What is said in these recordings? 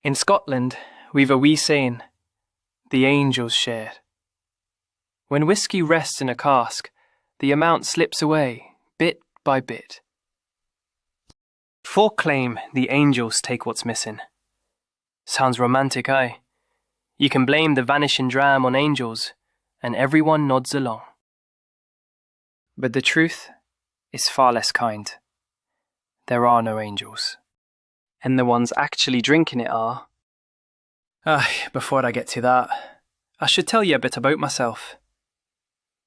In Scotland, we've a wee saying, the angels share. When whisky rests in a cask, the amount slips away, bit by bit. Folk claim the angels take what's missing. Sounds romantic, aye? You can blame the vanishing dram on angels, and everyone nods along. But the truth is far less kind. There are no angels. And the ones actually drinking it are. Before I get to that, I should tell you a bit about myself.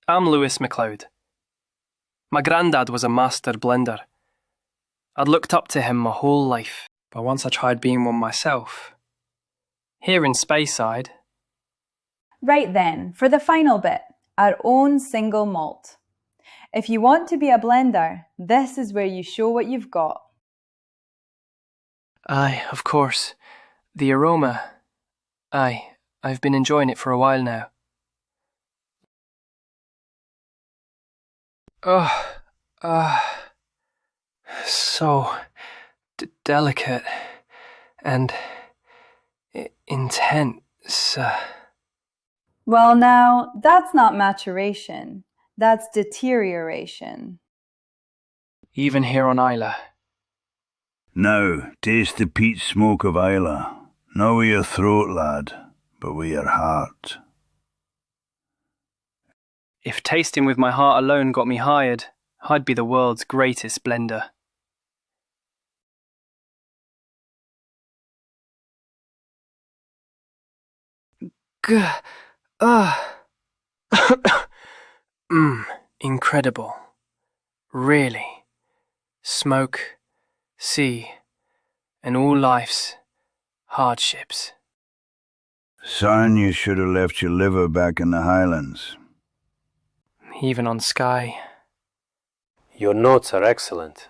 I'm McLeod. My granddad was a master blender. I'd looked up to him my whole life, but once I tried being one myself. Here in Speyside. Right then, for the final bit, our own single malt. If you want to be a blender, this is where you show what you've got. Aye, of course. The aroma. Aye, I've been enjoying it for a while now. So delicate and intense. Well now, that's not maturation. That's deterioration. Even here on Isla. Now, taste the peat smoke of Isla. Not with your throat, lad, but with your heart. If tasting with my heart alone got me hired, I'd be the world's greatest blender. Incredible. Really. Smoke, sea, and all life's hardships. Son, you should have left your liver back in the Highlands. Even on Skye. Your notes are excellent.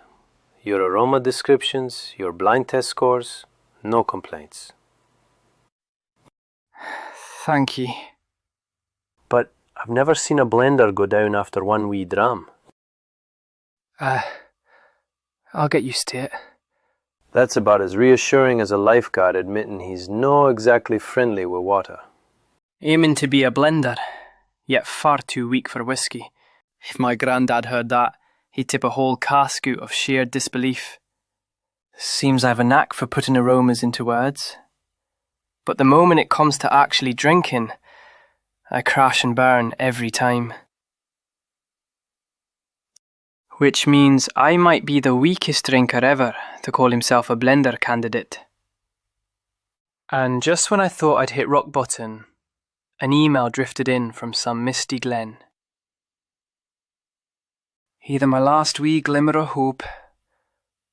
Your aroma descriptions, your blind test scores, no complaints. Thank ye. But I've never seen a blender go down after one wee dram. I'll get used to it. That's about as reassuring as a lifeguard admitting he's no exactly friendly with water. Aiming to be a blender, yet far too weak for whisky. If my granddad heard that, he'd tip a whole cask out of sheer disbelief. Seems I have a knack for putting aromas into words. But the moment it comes to actually drinking, I crash and burn every time. Which means I might be the weakest drinker ever to call himself a blender candidate. And just when I thought I'd hit rock bottom, an email drifted in from some misty glen. Either my last wee glimmer of hope,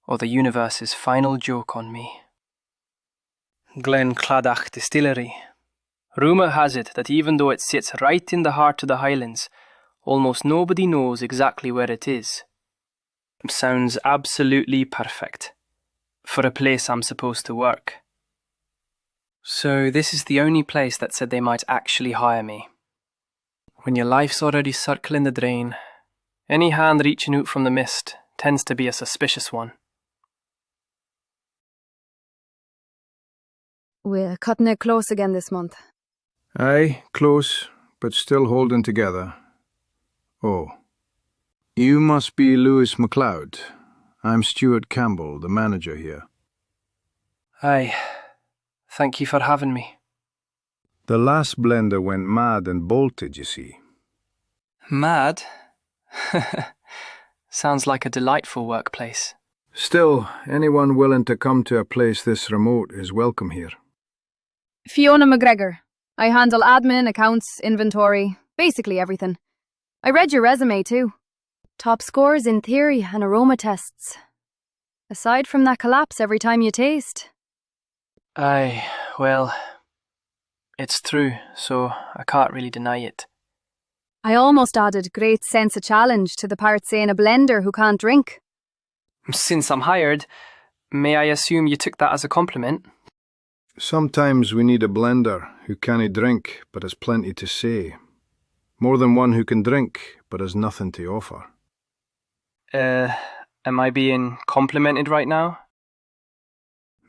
or the universe's final joke on me. Glen Cradach Distillery. Rumour has it that even though it sits right in the heart of the Highlands, almost nobody knows exactly where it is. Sounds absolutely perfect for a place I'm supposed to work. So this is the only place that said they might actually hire me. When your life's already circling the drain, any hand reaching out from the mist tends to be a suspicious one. We're cutting it close again this month. Aye, close, but still holding together. Oh. You must be McLeod. I'm Stuart Campbell, the manager here. Aye. Thank you for having me. The last blender went mad and bolted, you see. Mad? Sounds like a delightful workplace. Still, anyone willing to come to a place this remote is welcome here. Fiona McGregor. I handle admin, accounts, inventory, basically everything. I read your resume too. Top scores in theory and aroma tests. Aside from that collapse every time you taste. Aye, well, it's true, so I can't really deny it. I almost added great sense of challenge to the part saying a blender who can't drink. Since I'm hired, may I assume you took that as a compliment? Sometimes we need a blender who can't drink but has plenty to say. More than one who can drink but has nothing to offer. Am I being complimented right now?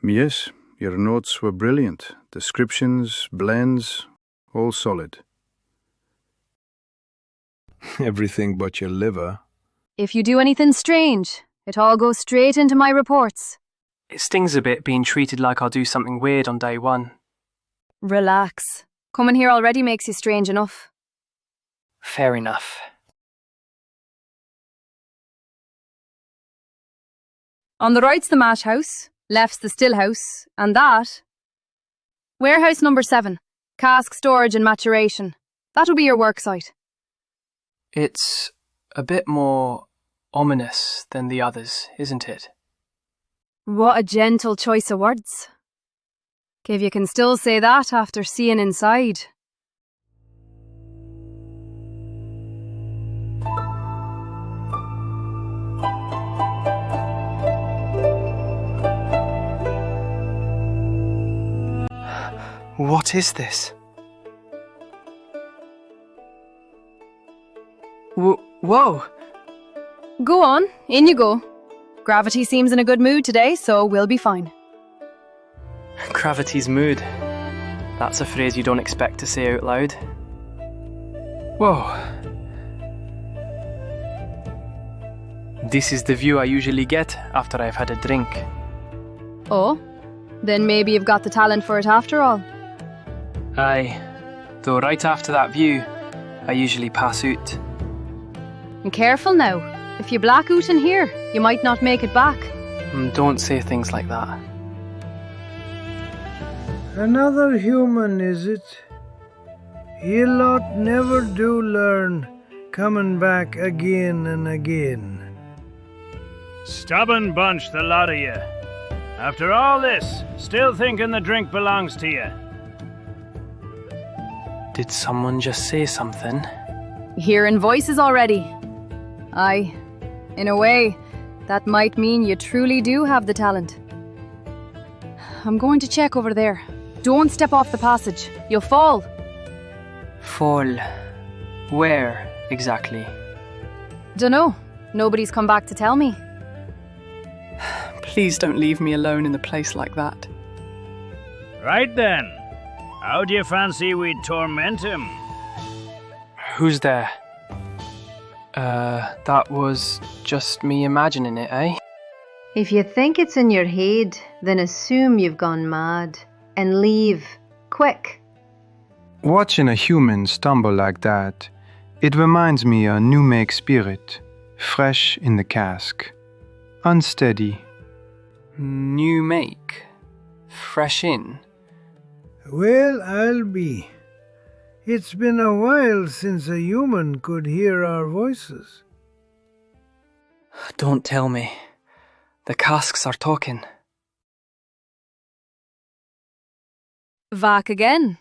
Yes, Your notes were brilliant. Descriptions, blends, all solid. Everything but your liver. If you do anything strange, it all goes straight into my reports. It stings a bit being treated like I'll do something weird on day one. Relax. Coming here already makes you strange enough. Fair enough. On the right's the mash house, left's the still house, and that... Warehouse number 7. Cask storage and maturation. That'll be your work site. It's a bit more ominous than the others, isn't it? What a gentle choice of words. If you can still say that after seeing inside. What is this? Whoa! Go on, in you go. Gravity seems in a good mood today, so we'll be fine. Gravity's mood. That's a phrase you don't expect to say out loud. Whoa. This is the view I usually get after I've had a drink. Oh? Then maybe you've got the talent for it after all. Aye. Though right after that view, I usually pass out. And careful now. If you black out in here, you might not make it back. Don't say things like that. Another human, is it? Ye lot never do learn, coming back again and again. Stubborn bunch, the lot of you. After all this, still thinking the drink belongs to you. Did someone just say something? Hearing voices already. Aye. In a way, that might mean you truly do have the talent. I'm going to check over there. Don't step off the passage. You'll fall. Fall. Where, exactly? Dunno. Nobody's come back to tell me. Please don't leave me alone in a place like that. Right then. How do you fancy we'd torment him? Who's there? That was just me imagining it, eh? If you think it's in your head, then assume you've gone mad and leave. Quick. Watching a human stumble like that, it reminds me a new make spirit, fresh in the cask, unsteady. New make? Fresh in? Well, I'll be. It's been a while since a human could hear our voices. Don't tell me. The casks are talking. Back again.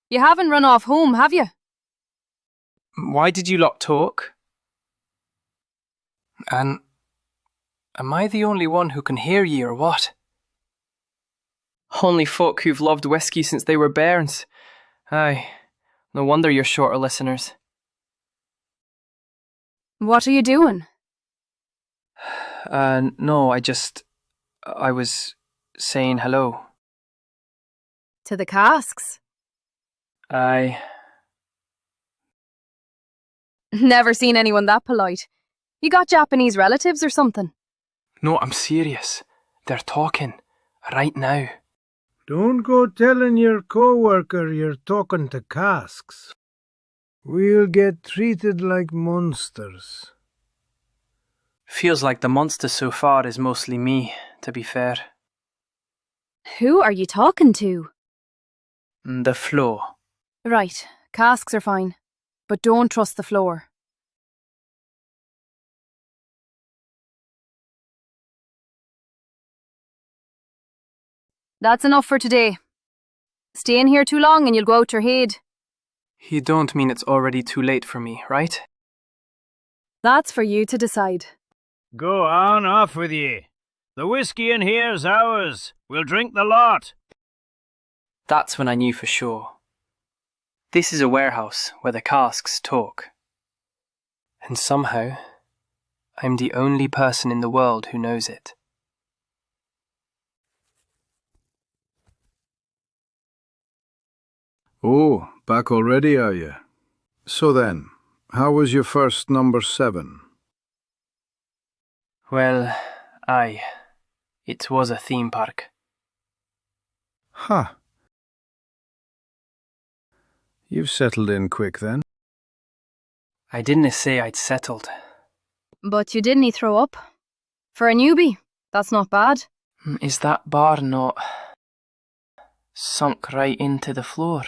You haven't run off home, have you? Why did you lot talk? And am I the only one who can hear ye or what? Only folk who've loved whisky since they were bairns. Aye, no wonder you're shorter listeners. What are you doing? No, I was saying hello. To the casks? Aye. Never seen anyone that polite. You got Japanese relatives or something? No, I'm serious. They're talking. Right now. Don't go telling your co-worker you're talking to casks. We'll get treated like monsters. Feels like the monster so far is mostly me, to be fair. Who are you talking to? The flaw. Right, casks are fine. But don't trust the floor. That's enough for today. Stay in here too long and you'll go out your head. You don't mean it's already too late for me, right? That's for you to decide. Go on, off with ye. The whiskey in here's ours. We'll drink the lot. That's when I knew for sure. This is a warehouse where the casks talk. And somehow, I'm the only person in the world who knows it. Oh, back already, are you? So then, how was your first number 7? Well, aye. It was a theme park. Ha! You've settled in quick then. I didn't say I'd settled. But you didn't throw up. For a newbie, that's not bad. Is that bar not sunk right into the floor?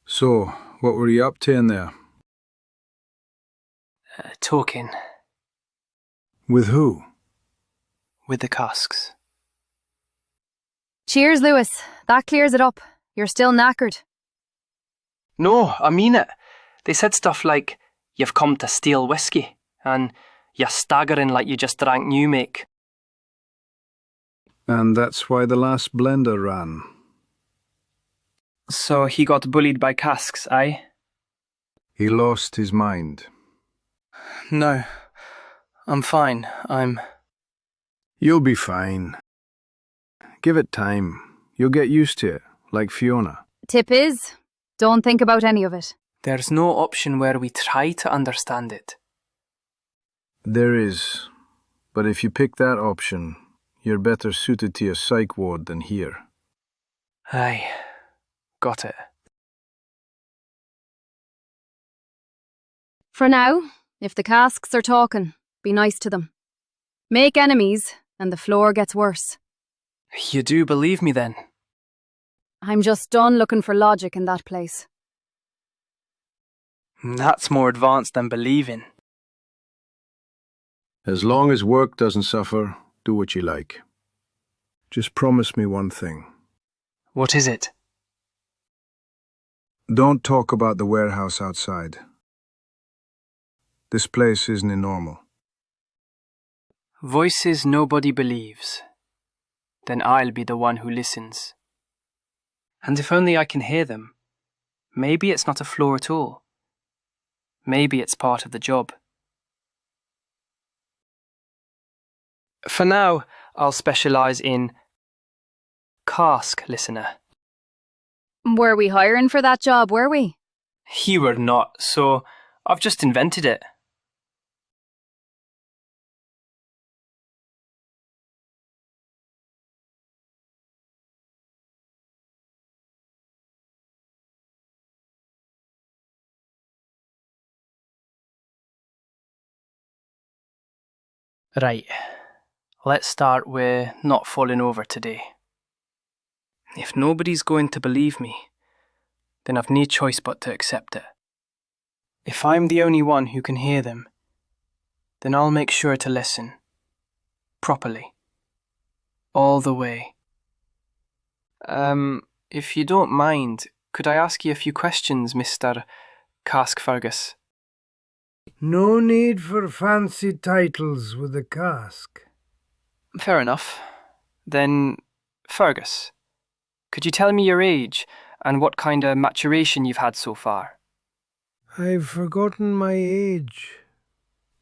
So, what were you up to in there? Talking With who? with the casks. Cheers, Lewis. That clears it up. You're still knackered. No, I mean it. They said stuff like, "You've come to steal whiskey," and "You're staggering like you just drank new make." And that's why the last blender ran. So he got bullied by casks, aye? He lost his mind. No, I'm fine. You'll be fine. Give it time. You'll get used to it, like Fiona. Tip is, don't think about any of it. There's no option where we try to understand it. There is. But if you pick that option, you're better suited to a psych ward than here. Aye, got it. For now, if the casks are talking, be nice to them. Make enemies, and the floor gets worse. You do believe me then? I'm just done looking for logic in that place. That's more advanced than believing. As long as work doesn't suffer, do what you like. Just promise me one thing. What is it? Don't talk about the warehouse outside. This place isn't normal. Voices nobody believes. Then I'll be the one who listens. And if only I can hear them. Maybe it's not a flaw at all. Maybe it's part of the job. For now, I'll specialise in cask listener. Were we hiring for that job, were we? You were not, so I've just invented it. Right, let's start with not falling over today. If nobody's going to believe me, then I've no choice but to accept it. If I'm the only one who can hear them, then I'll make sure to listen. Properly. All the way. If you don't mind, could I ask you a few questions, Mr. Cask Fergus? No need for fancy titles with a cask. Fair enough. Then, Fergus, could you tell me your age and what kind of maturation you've had so far? I've forgotten my age.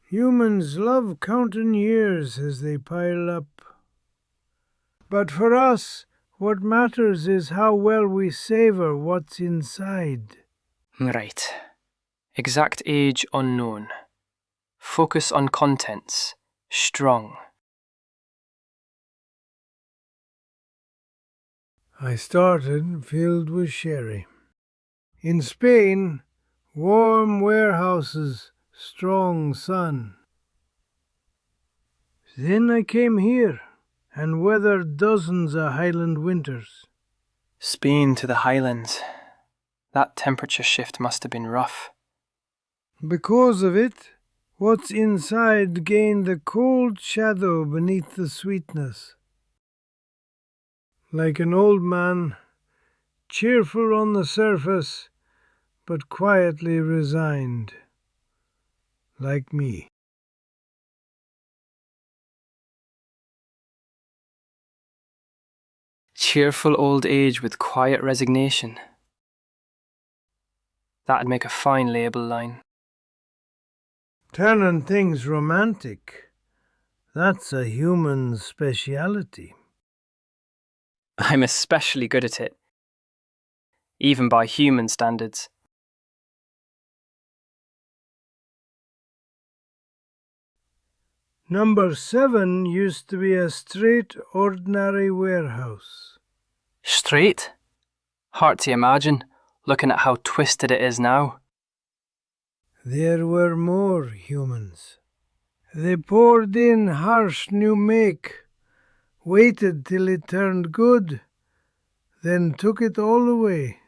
Humans love counting years as they pile up. But for us, what matters is how well we savour what's inside. Right. Exact age unknown. Focus on contents. Strong. I started filled with sherry. In Spain, warm warehouses, strong sun. Then I came here and weathered dozens of Highland winters. Spain to the Highlands. That temperature shift must have been rough. Because of it, what's inside gained a cold shadow beneath the sweetness. Like an old man, cheerful on the surface, but quietly resigned. Like me. Cheerful old age with quiet resignation. That'd make a fine label line. Turning things romantic, that's a human speciality. I'm especially good at it. even by human standards. Number 7 used to be a straight, ordinary warehouse. Straight? Hard to imagine, looking at how twisted it is now. There were more humans. They poured in harsh new make, waited till it turned good, then took it all away.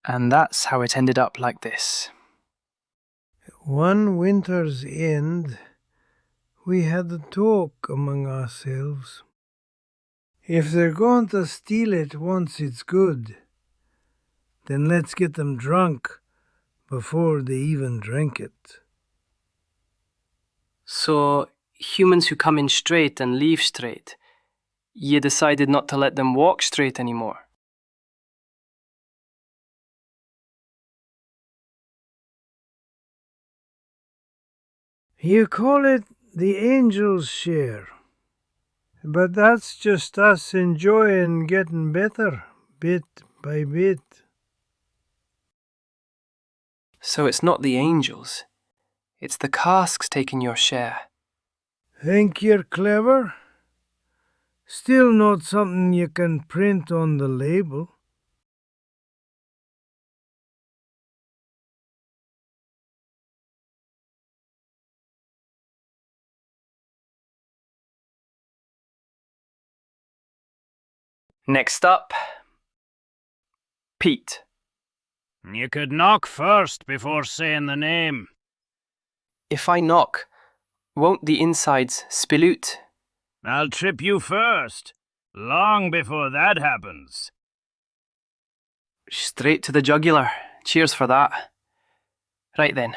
And that's how it ended up like this. One winter's end, we had a talk among ourselves. If they're going to steal it once it's good, then let's get them drunk before they even drink it. So, humans who come in straight and leave straight, you decided not to let them walk straight anymore. You call it the Angel'sSwear, but that's just us enjoying getting better, bit by bit. So it's not the angels, it's the casks taking your share. Think you're clever? Still not something you can print on the label. Next up, Pete. You could knock first before saying the name. If I knock, won't the insides spill out? I'll trip you first, long before that happens. Straight to the jugular. Cheers for that. Right then,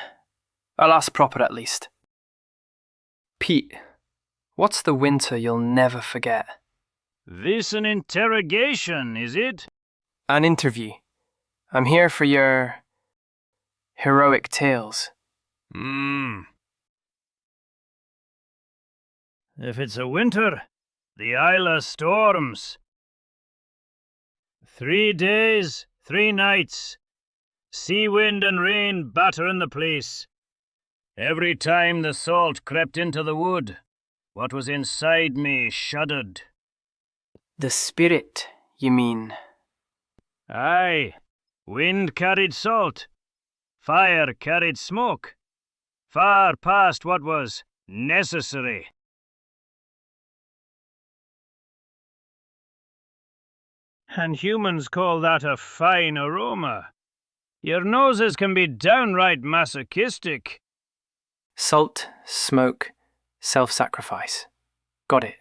our last proper at least. Pete, what's the winter you'll never forget? This an interrogation, is it? An interview. I'm here for your heroic tales. If it's a winter, the Isle of Storms. 3 days, 3 nights. Sea wind and rain battering the place. Every time the salt crept into the wood, what was inside me shuddered. The spirit, you mean? Aye, wind carried salt, fire carried smoke, far past what was necessary. And humans call that a fine aroma. Your noses can be downright masochistic. Salt, smoke, self-sacrifice. Got it.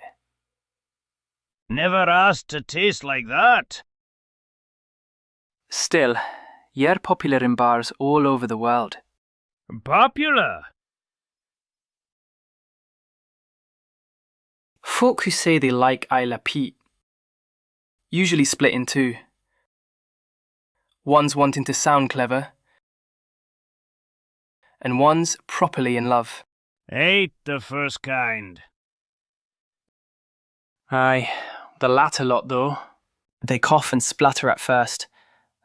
Never asked to taste like that. Still, you're popular in bars all over the world. Popular? Folk who say they like Isla Pete usually split in two. One's wanting to sound clever, and one's properly in love. Ain't the first kind. Aye, the latter lot though. They cough and splatter at first,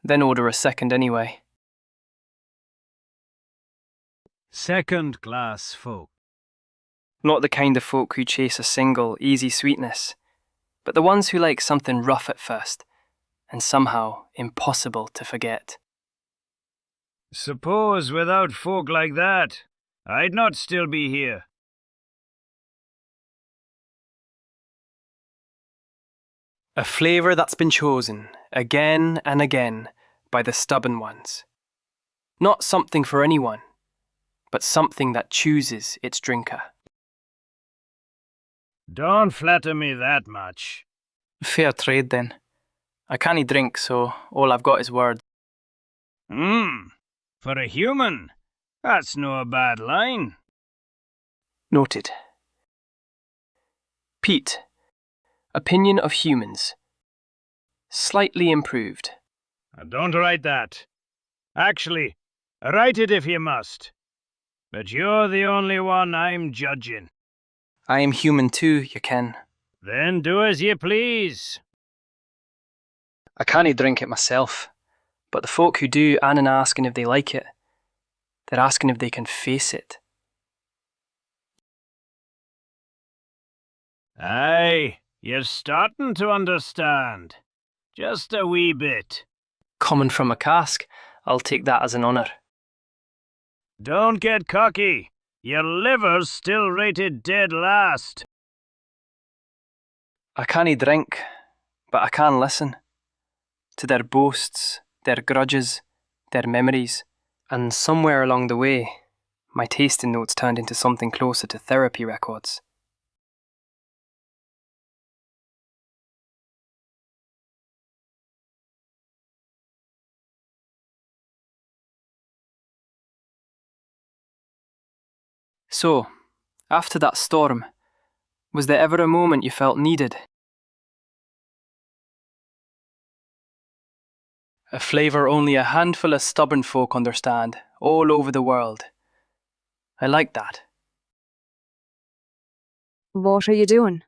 then order a second anyway. Second-class folk. Not the kind of folk who chase a single, easy sweetness, but the ones who like something rough at first, and somehow impossible to forget. Suppose without folk like that, I'd not still be here. A flavour that's been chosen, again and again, by the stubborn ones. Not something for anyone, but something that chooses its drinker. Don't flatter me that much. Fair trade then. I can't drink, so all I've got is words. For a human, that's no a bad line. Noted. Pete. Opinion of humans. Slightly improved. Don't write that. Actually, write it if you must. But you're the only one I'm judging. I am human too, you ken. Then do as ye please. I cannae drink it myself, but the folk who do aren't asking if they like it. They're asking if they can face it. Aye, you're starting to understand. Just a wee bit. Coming from a cask, I'll take that as an honour. Don't get cocky. Your liver's still rated dead last. I cannae drink, but I can listen. To their boasts, their grudges, their memories, and somewhere along the way, my tasting notes turned into something closer to therapy records. So, after that storm, was there ever a moment you felt needed? A flavour only a handful of stubborn folk understand, all over the world. I like that. What are you doing?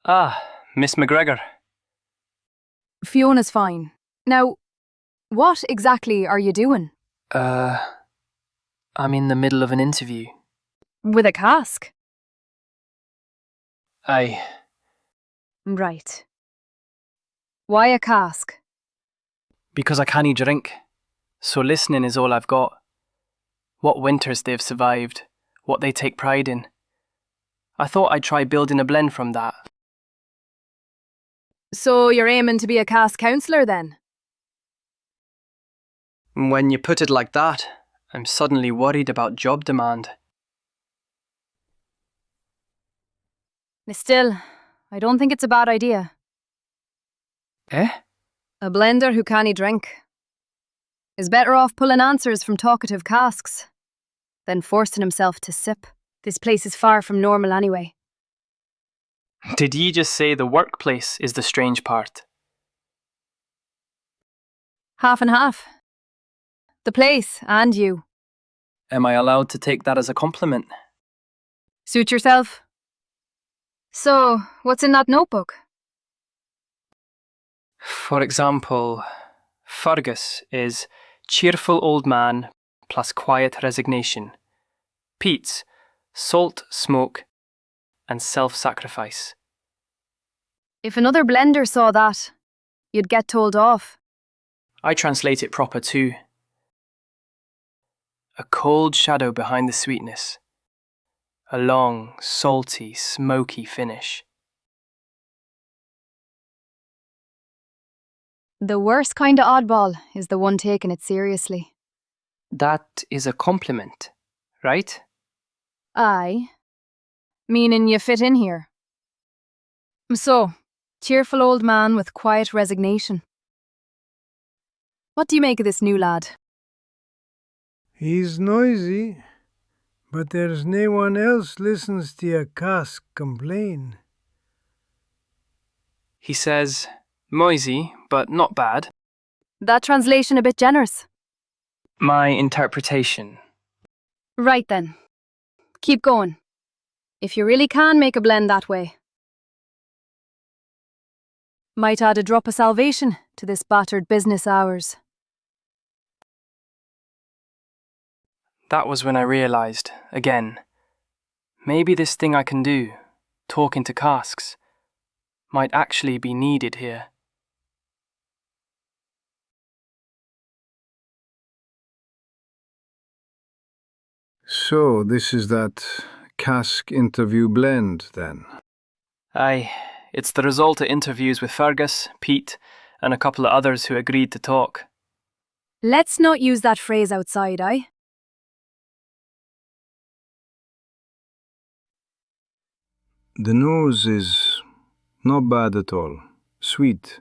Ah, Miss McGregor. Fiona's fine. Now, what exactly are you doing? I'm in the middle of an interview. With a cask? Aye. Right. Why a cask? Because I cannae drink, so listening is all I've got. What winters they've survived, what they take pride in. I thought I'd try building a blend from that. So you're aiming to be a cask counsellor then? When you put it like that, I'm suddenly worried about job demand. Still, I don't think it's a bad idea. Eh? A blender who cannae drink is better off pulling answers from talkative casks than forcing himself to sip. This place is far from normal anyway. Did ye just say the workplace is the strange part? Half and half. The place and you. Am I allowed to take that as a compliment? Suit yourself. So, what's in that notebook? For example, Fergus is cheerful old man plus quiet resignation. Pete's salt, smoke, and self-sacrifice. If another blender saw that, you'd get told off. I translate it proper too. A cold shadow behind the sweetness. A long, salty, smoky finish. The worst kind of oddball is the one taking it seriously. That is a compliment, right? Aye. Meaning you fit in here. So, cheerful old man with quiet resignation. What do you make of this new lad? He's noisy, but there's nae one else listens to your cask complain. He says, moisy, but not bad. That translation a bit generous. My interpretation. Right then. Keep going. If you really can make a blend that way. Might add a drop of salvation to this battered business hours. That was when I realised, again, maybe this thing I can do, talking to casks, might actually be needed here. So, this is that cask interview blend, then? Aye, it's the result of interviews with Fergus, Pete, and a couple of others who agreed to talk. Let's not use that phrase outside, aye? The nose is not bad at all. Sweet,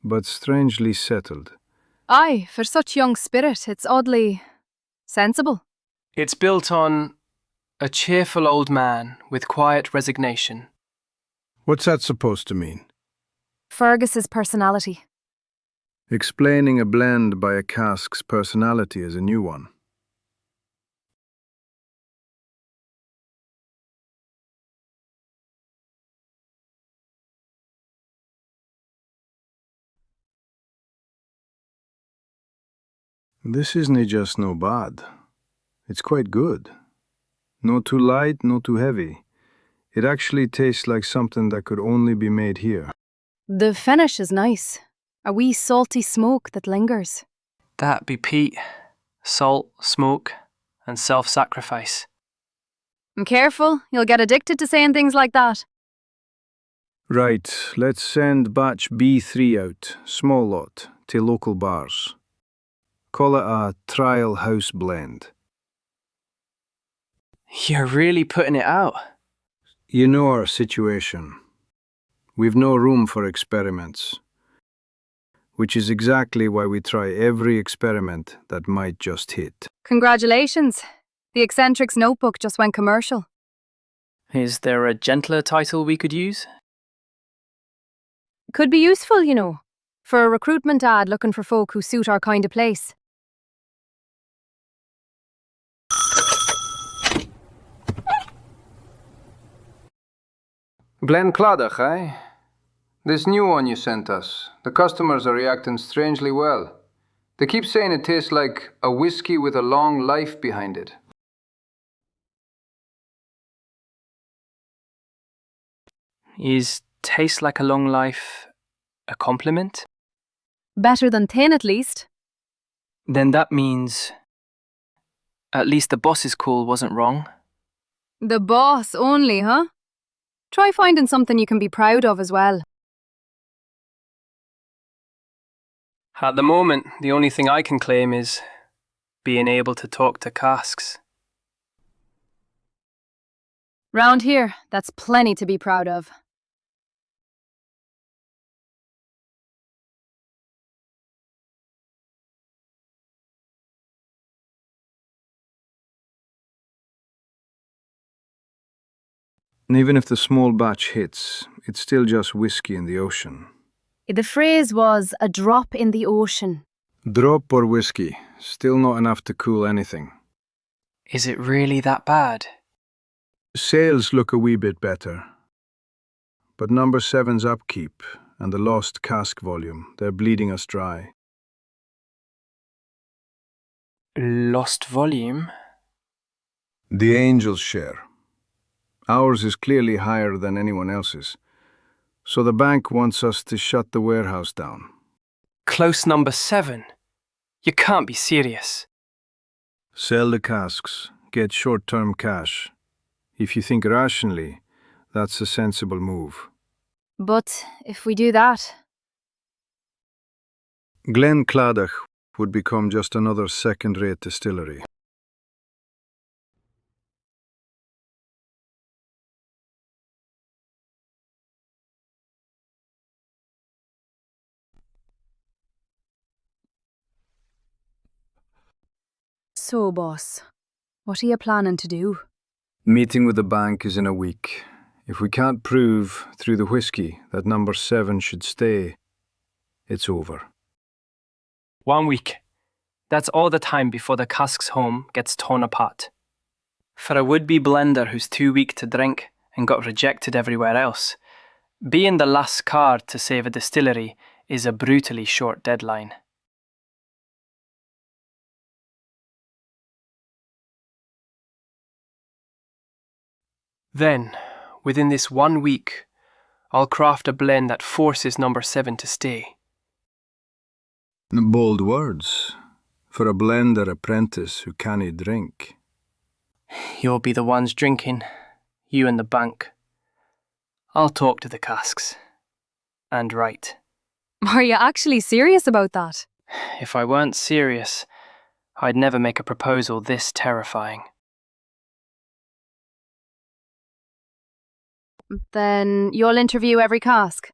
but strangely settled. Aye, for such young spirit, it's oddly sensible. It's built on a cheerful old man with quiet resignation. What's that supposed to mean? Fergus's personality. Explaining a blend by a cask's personality is a new one. This isn't just no bad. It's quite good. No too light, no too heavy. It actually tastes like something that could only be made here. The finish is nice. A wee salty smoke that lingers. That be peat, salt, smoke, and self-sacrifice. And careful, you'll get addicted to saying things like that. Right, let's send batch B3 out, small lot, to local bars. Call it a trial house blend. You're really putting it out. You know our situation. We've no room for experiments. Which is exactly why we try every experiment that might just hit. Congratulations. The Eccentrics notebook just went commercial. Is there a gentler title we could use? Could be useful, you know, for a recruitment ad looking for folk who suit our kind of place. Glen Cradach, eh? This new one you sent us. The customers are reacting strangely well. They keep saying it tastes like a whiskey with a long life behind it. Is taste like a long life a compliment? Better than thin, at least. Then that means at least the boss's call wasn't wrong. The boss only, huh? Try finding something you can be proud of as well. At the moment, the only thing I can claim is being able to talk to casks. Round here, that's plenty to be proud of. And even if the small batch hits, it's still just whiskey in the ocean. The phrase was a drop in the ocean. Drop or whiskey, still not enough to cool anything. Is it really that bad? Sales look a wee bit better. But number 7's upkeep and the lost cask volume, they're bleeding us dry. Lost volume? The Angel's share. Ours is clearly higher than anyone else's. So the bank wants us to shut the warehouse down. Close number 7? You can't be serious. Sell the casks, get short-term cash. If you think rationally, that's a sensible move. But if we do that... Glen Cradach would become just another second-rate distillery. So, boss, what are you planning to do? Meeting with the bank is in a week. If we can't prove through the whiskey that number 7 should stay, it's over. 1 week. That's all the time before the cask's home gets torn apart. For a would-be blender who's too weak to drink and got rejected everywhere else, being the last card to save a distillery is a brutally short deadline. Then, within this 1 week, I'll craft a blend that forces number 7 to stay. Bold words for a blender apprentice who can't drink. You'll be the ones drinking, you and the bank. I'll talk to the casks. And write. Are you actually serious about that? If I weren't serious, I'd never make a proposal this terrifying. Then you'll interview every cask.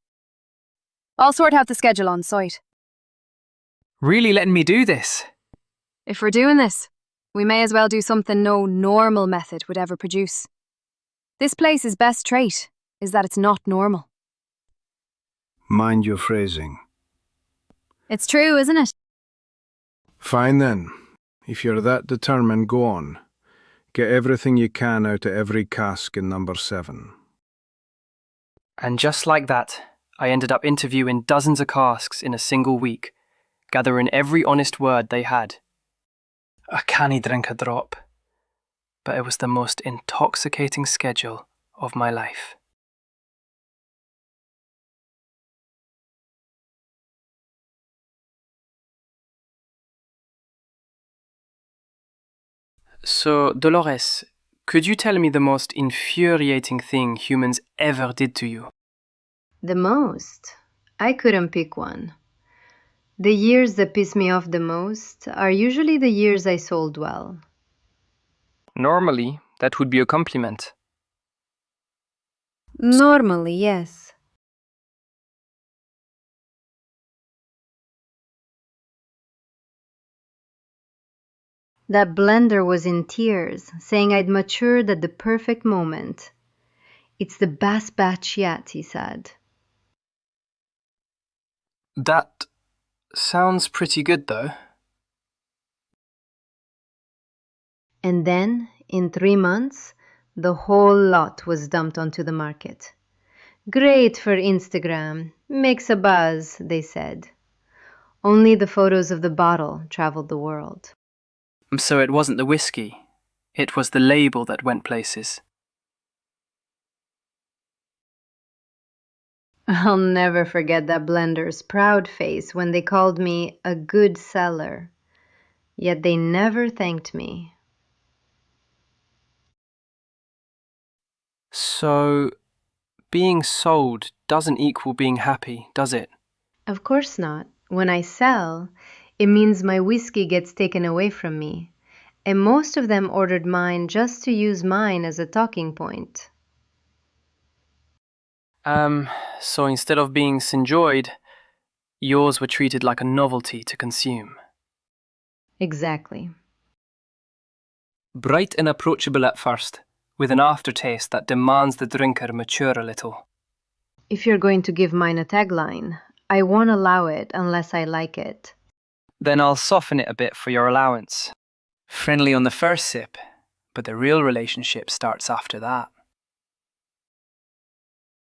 I'll sort out the schedule on site. Really letting me do this? If we're doing this, we may as well do something no normal method would ever produce. This place's best trait is that it's not normal. Mind your phrasing. It's true, isn't it? Fine then. If you're that determined, go on. Get everything you can out of every cask in number 7. And just like that, I ended up interviewing dozens of casks in a single week, gathering every honest word they had, I can't drink a drop, but it was the most intoxicating schedule of my life. So, Dolores, could you tell me the most infuriating thing humans ever did to you? The most? I couldn't pick one. The years that piss me off the most are usually the years I sold well. Normally, that would be a compliment. Normally, yes. That blender was in tears, saying I'd matured at the perfect moment. It's the best batch yet, he said. That sounds pretty good, though. And then, in 3 months, the whole lot was dumped onto the market. Great for Instagram, makes a buzz, they said. Only the photos of the bottle traveled the world. So it wasn't the whiskey, it was the label that went places. I'll never forget that blender's proud face when they called me a good seller. Yet they never thanked me. So, being sold doesn't equal being happy, does it? Of course not. When I sell, it means my whiskey gets taken away from me, and most of them ordered mine just to use mine as a talking point. So instead of being enjoyed, yours were treated like a novelty to consume. Exactly. Bright and approachable at first, with an aftertaste that demands the drinker mature a little. If you're going to give mine a tagline, I won't allow it unless I like it. Then I'll soften it a bit for your allowance. Friendly on the first sip, but the real relationship starts after that.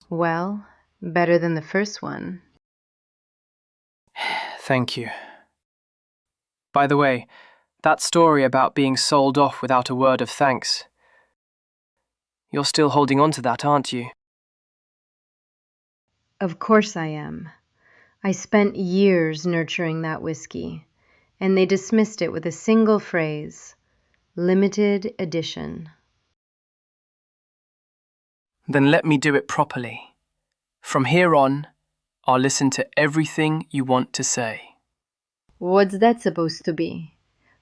Well, better than the first one. Thank you. By the way, that story about being sold off without a word of thanks. You're still holding on to that, aren't you? Of course I am. I spent years nurturing that whiskey, and they dismissed it with a single phrase, limited edition. Then let me do it properly. From here on, I'll listen to everything you want to say. What's that supposed to be?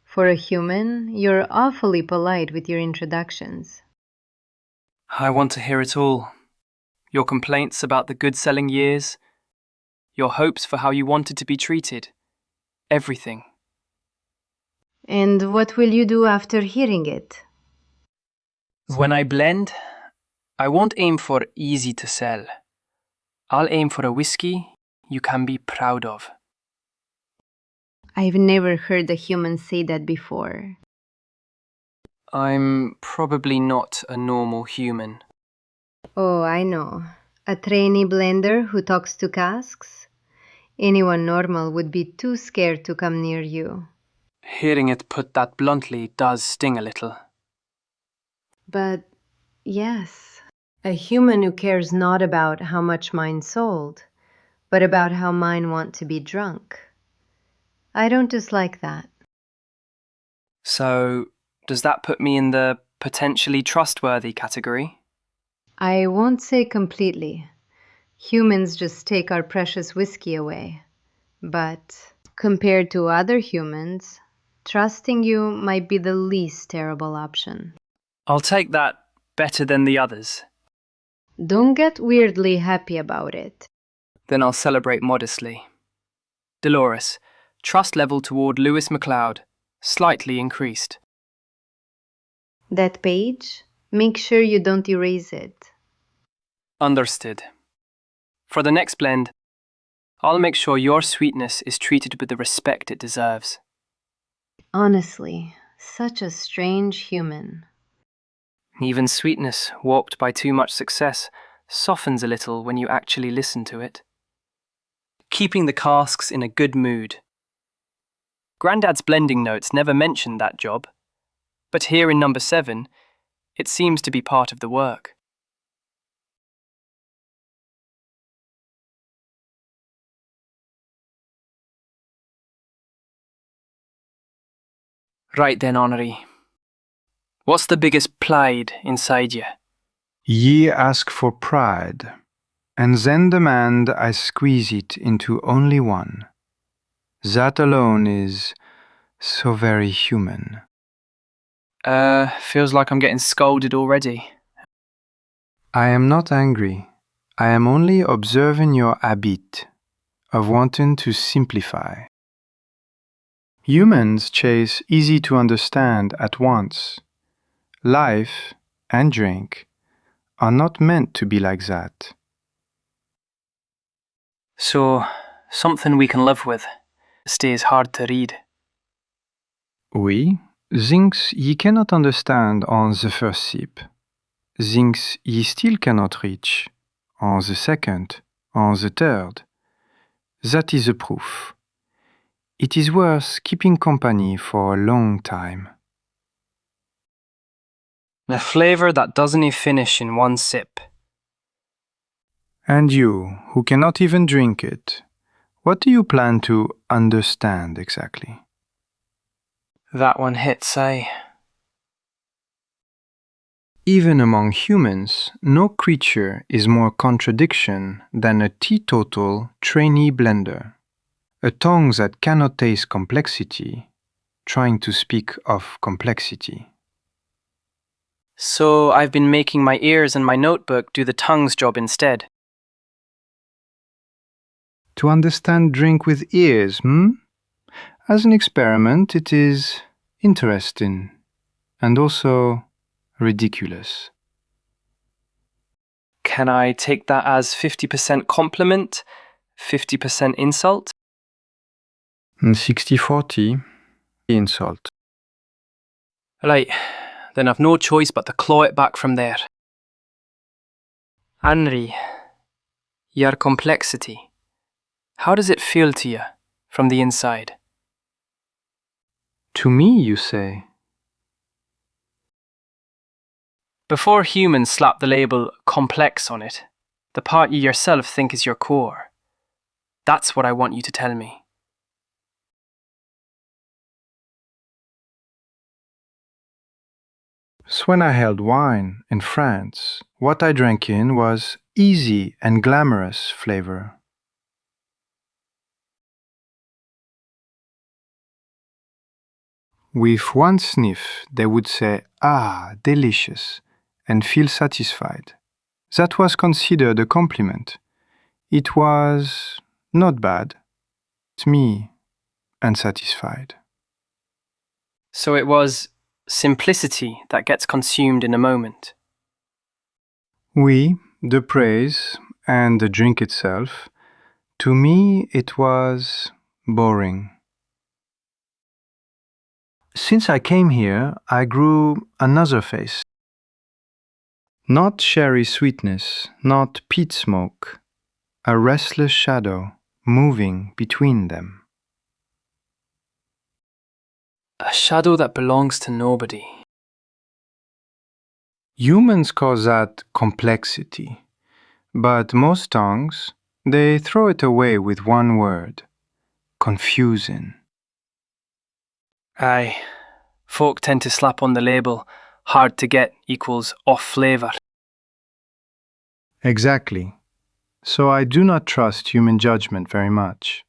For a human, you're awfully polite with your introductions. I want to hear it all. Your complaints about the good-selling years, your hopes for how you wanted to be treated, everything. And what will you do after hearing it? When I blend, I won't aim for easy to sell. I'll aim for a whiskey you can be proud of. I've never heard a human say that before. I'm probably not a normal human. Oh, I know. A trainee blender who talks to casks? Anyone normal would be too scared to come near you. Hearing it put that bluntly does sting a little. But yes, a human who cares not about how much mine sold, but about how mine want to be drunk. I don't dislike that. So, does that put me in the potentially trustworthy category? I won't say completely. Humans just take our precious whiskey away. But compared to other humans, trusting you might be the least terrible option. I'll take that better than the others. Don't get weirdly happy about it. Then I'll celebrate modestly. Dolores, trust level toward Lewis McLeod, slightly increased. That page, make sure you don't erase it. Understood. For the next blend, I'll make sure your sweetness is treated with the respect it deserves. Honestly, such a strange human. Even sweetness, warped by too much success, softens a little when you actually listen to it. Keeping the casks in a good mood. Grandad's blending notes never mentioned that job, but here in number 7, it seems to be part of the work. Right then, Honoree. What's the biggest pride inside you? Ye ask for pride, and then demand I squeeze it into only one. That alone is so very human. Feels like I'm getting scolded already. I am not angry. I am only observing your habit of wanting to simplify. Humans chase easy to understand at once. Life and drink are not meant to be like that. So, something we can live with stays hard to read. Oui, things ye cannot understand on the first sip. Things ye still cannot reach on the second, on the third. That is the proof. It is worth keeping company for a long time. A flavour that doesn't finish in one sip. And you, who cannot even drink it, what do you plan to understand exactly? That one hits, eh? Even among humans, no creature is more contradiction than a teetotal trainee blender. A tongue that cannot taste complexity, trying to speak of complexity. So I've been making my ears and my notebook do the tongue's job instead. To understand drink with ears, As an experiment, it is interesting and also ridiculous. Can I take that as 50% compliment, 50% insult? 60-40 insult. Right, then I've no choice but to claw it back from there. Henri, your complexity, how does it feel to you from the inside? To me, you say? Before humans slap the label complex on it, the part you yourself think is your core, that's what I want you to tell me. So when I held wine in France, what I drank in was easy and glamorous flavor. With one sniff, they would say, "Ah, delicious," and feel satisfied. That was considered a compliment. It was not bad. It's me, unsatisfied. So it was simplicity that gets consumed in a moment. Oui, the praise and the drink itself. To me, it was boring. Since I came here, I grew another face. Not sherry sweetness, not peat smoke, a restless shadow moving between them. A shadow that belongs to nobody. Humans call that complexity, but most tongues, they throw it away with one word: confusing. Aye, folk tend to slap on the label, hard to get equals off flavour. Exactly. So I do not trust human judgment very much.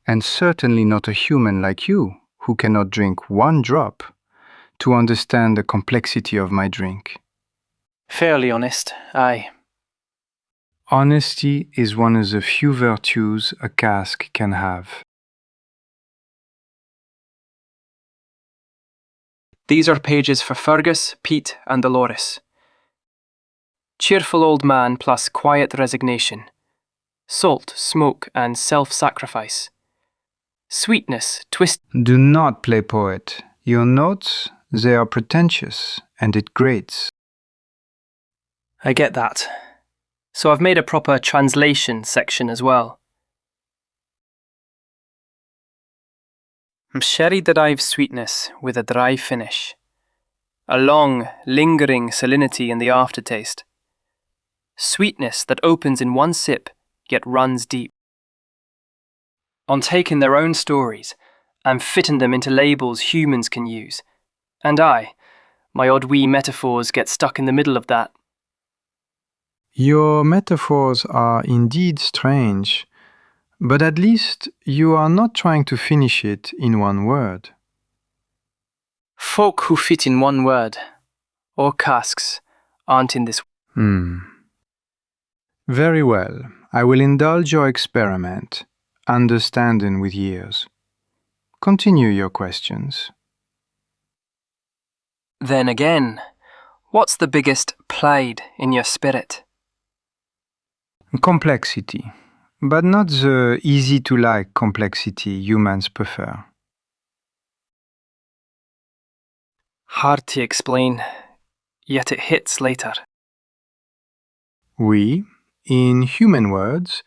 And certainly not a human like you, who cannot drink one drop, to understand the complexity of my drink. Fairly honest, aye. Honesty is one of the few virtues a cask can have. These are pages for Fergus, Pete, and Dolores. Cheerful old man plus quiet resignation. Salt, smoke, and self-sacrifice. Sweetness, twist. Do not play poet. Your notes, they are pretentious, and it grates. I get that. So I've made a proper translation section as well. Sherry derived sweetness with a dry finish. A long, lingering salinity in the aftertaste. Sweetness that opens in one sip, yet runs deep. On taking their own stories and fitting them into labels humans can use. And my odd wee metaphors get stuck in the middle of that. Your metaphors are indeed strange, but at least you are not trying to finish it in one word. Folk who fit in one word, or casks, aren't in this. Very well, I will indulge your experiment, understanding with years. Continue your questions. Then again, what's the biggest pride in your spirit? Complexity, but not the easy-to-like complexity humans prefer. Hard to explain, yet it hits later. Oui, in human words,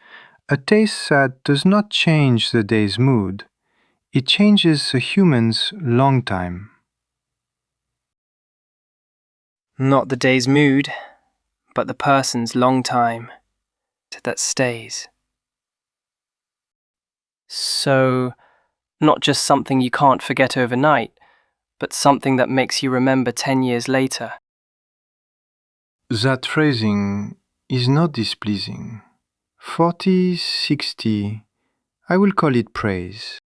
a taste that does not change the day's mood. It changes the human's long time. Not the day's mood, but the person's long time that stays. So, not just something you can't forget overnight, but something that makes you remember 10 years later. That phrasing is not displeasing. 40, 60, I will call it praise.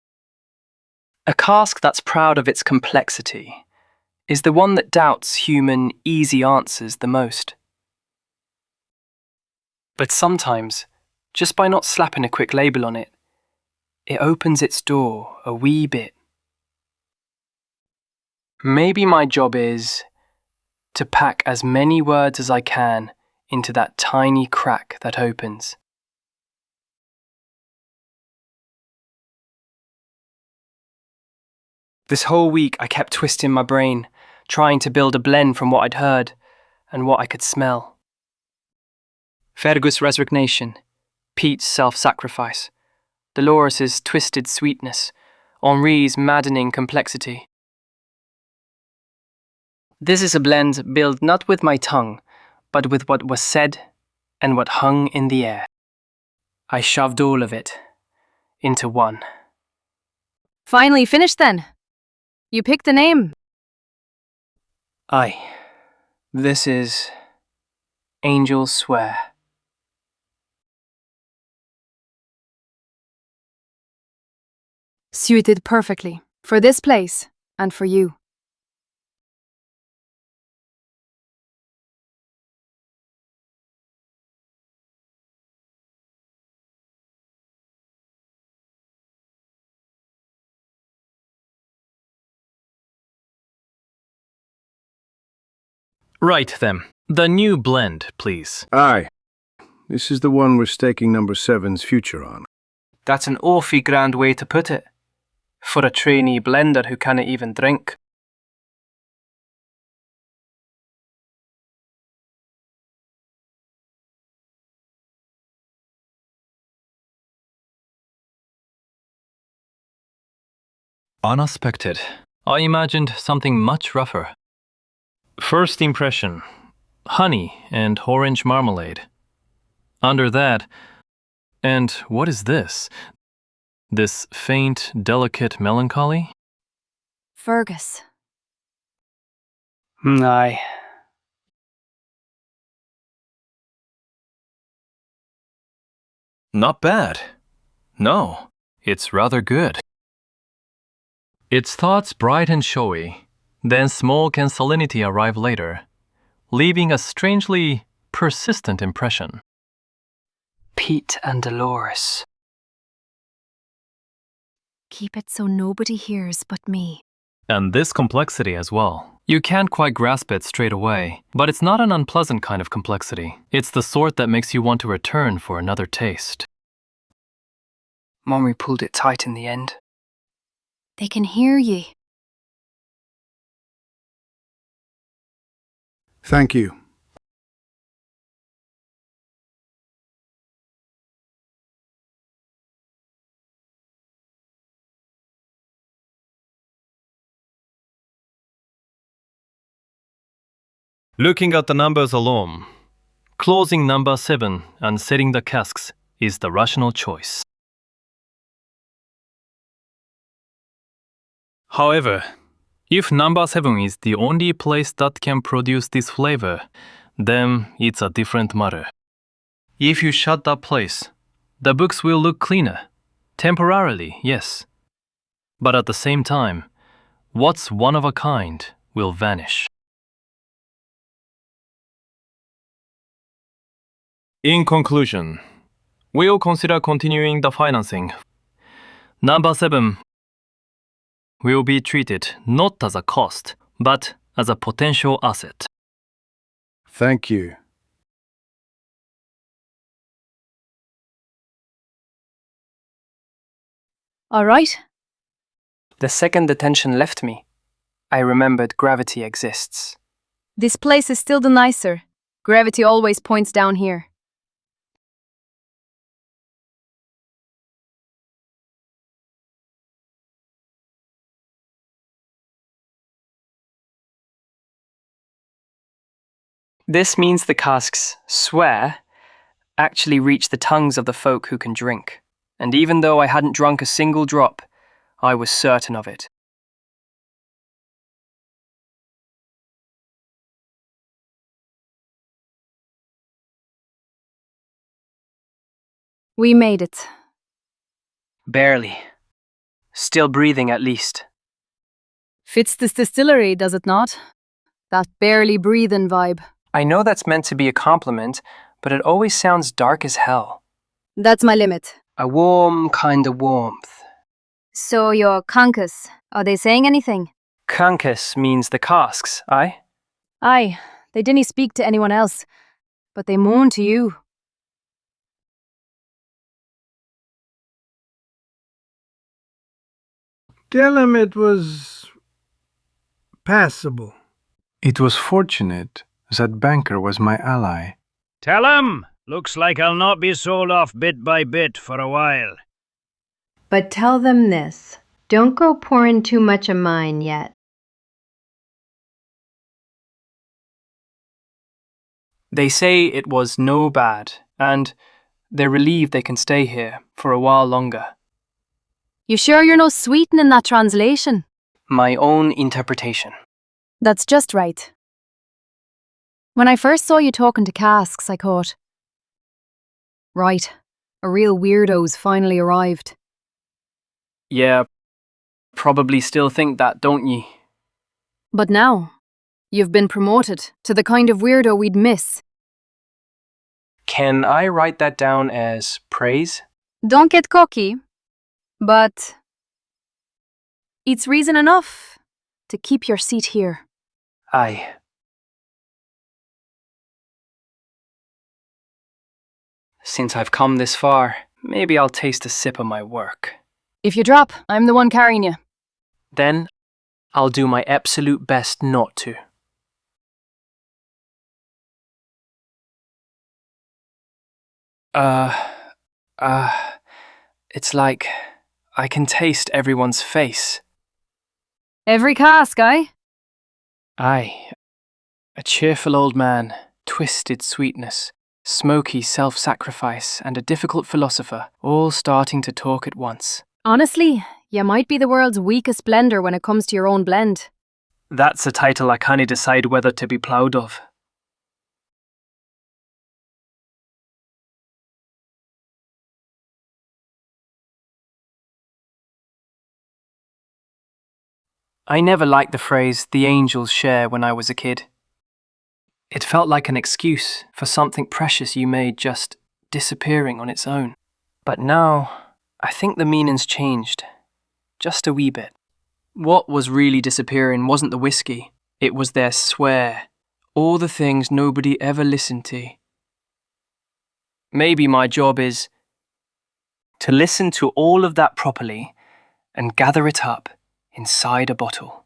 A cask that's proud of its complexity is the one that doubts human easy answers the most. But sometimes, just by not slapping a quick label on it, it opens its door a wee bit. Maybe my job is to pack as many words as I can into that tiny crack that opens. This whole week I kept twisting my brain, trying to build a blend from what I'd heard and what I could smell. Fergus' resignation, Pete's self-sacrifice, Dolores' twisted sweetness, Henri's maddening complexity. This is a blend built not with my tongue, but with what was said and what hung in the air. I shoved all of it into one. Finally finished then. You picked a name. Aye, this is Angel'sSwear. Suited perfectly for this place and for you. Right then. The new blend, please. Aye. This is the one we're staking number 7's future on. That's an awfully grand way to put it. For a trainee blender who can't even drink. Unexpected. I imagined something much rougher. First impression, honey and orange marmalade. Under that, and what is this? This faint, delicate melancholy? Fergus. Aye. Not bad. No, it's rather good. Its thoughts bright and showy, then smoke and salinity arrive later, leaving a strangely persistent impression. Pete and Dolores. Keep it so nobody hears but me. And this complexity as well. You can't quite grasp it straight away, but it's not an unpleasant kind of complexity. It's the sort that makes you want to return for another taste. Mommy pulled it tight in the end. They can hear ye. Thank you. Looking at the numbers alone, closing number 7 and setting the casks is the rational choice. However, if number 7 is the only place that can produce this flavor, then it's a different matter. If you shut that place, the books will look cleaner. Temporarily, yes. But at the same time, what's one of a kind will vanish. In conclusion, we'll consider continuing the financing. Number 7 will be treated not as a cost, but as a potential asset. Thank you. All right. The second the tension left me, I remembered gravity exists. This place is still the nicer. Gravity always points down here. This means the casks swear actually reach the tongues of the folk who can drink. And even though I hadn't drunk a single drop, I was certain of it. We made it. Barely. Still breathing at least. Fits this distillery, does it not? That barely breathing vibe. I know that's meant to be a compliment, but it always sounds dark as hell. That's my limit. A warm kind of warmth. So your kankas, are they saying anything? Kankas means the casks, aye? Aye, they didn't speak to anyone else, but they moan to you. Tell him it was passable. It was fortunate that Banker was my ally. Tell him! Looks like I'll not be sold off bit by bit for a while. But tell them this. Don't go pouring too much of mine yet. They say it was no bad, and they're relieved they can stay here for a while longer. You sure you're no sweetin' in that translation? My own interpretation. That's just right. When I first saw you talking to casks, I thought, right, a real weirdo's finally arrived. Yeah, probably still think that, don't ye? But now, you've been promoted to the kind of weirdo we'd miss. Can I write that down as praise? Don't get cocky, but it's reason enough to keep your seat here. Aye. Since I've come this far, maybe I'll taste a sip of my work. If you drop, I'm the one carrying you. Then, I'll do my absolute best not to. It's like I can taste everyone's face. Every cask, aye? Aye. A cheerful old man, twisted sweetness, smoky self-sacrifice, and a difficult philosopher, all starting to talk at once. Honestly, you might be the world's weakest blender when it comes to your own blend. That's a title I can't decide whether to be proud of. I never liked the phrase, the angels share, when I was a kid. It felt like an excuse for something precious you made just disappearing on its own. But now, I think the meaning's changed. Just a wee bit. What was really disappearing wasn't the whiskey. It was their swear. All the things nobody ever listened to. Maybe my job is to listen to all of that properly and gather it up inside a bottle.